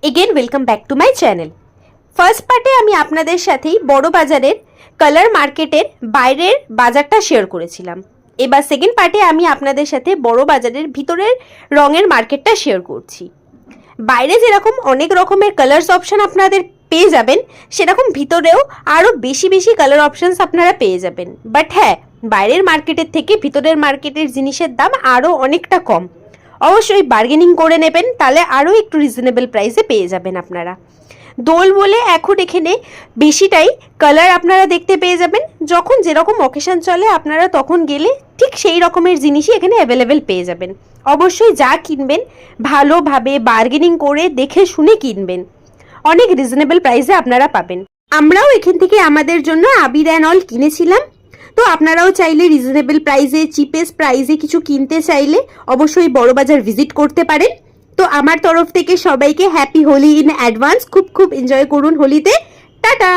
Again welcome back to my channel. First পার্টে আমি আপনাদের সাথেই বড় বাজারের কালার মার্কেটের বাইরের বাজারটা শেয়ার করেছিলাম। এবার সেকেন্ড পার্টে আমি আপনাদের সাথে বড় বাজারের ভিতরের রঙের মার্কেটটা শেয়ার করছি। বাইরে যেরকম অনেক রকমের কালার্স অপশন আপনাদের পেয়ে যাবেন, সেরকম ভিতরেও আরও বেশি বেশি কালার অপশনস আপনারা পেয়ে যাবেন। বাট হ্যাঁ, বাইরের মার্কেটের থেকে ভিতরের মার্কেটের জিনিসের দাম আরও অনেকটা কম। অবশ্যই বার্গেনিং করে নেবেন, তাহলে আরও একটু রিজনেবল প্রাইসে পেয়ে যাবেন আপনারা। দোল বলে এখন এখানে বেশিটাই কালার আপনারা দেখতে পেয়ে যাবেন। যখন যেরকম অকেশন চলে আপনারা তখন গেলে ঠিক সেই রকমের জিনিসই এখানে অ্যাভেলেবেল পেয়ে যাবেন। অবশ্যই যা কিনবেন ভালোভাবে বার্গেনিং করে দেখে শুনে কিনবেন, অনেক রিজনেবল প্রাইসে আপনারা পাবেন। আমরাও এখান থেকে আমাদের জন্য আবির অ্যান্ড অল কিনেছিলাম। তো আপনারাও চাইলে রিজনেবল প্রাইসে, চিপেস্ট প্রাইসে কিছু কিনতে চাইলে অবশ্যই বড় বাজার ভিজিট করতে পারেন। তো আমার তরফ থেকে সবাইকে হ্যাপি হোলি ইন অ্যাডভান্স। খুব খুব এনজয় করুন হোলিতে। টাটা।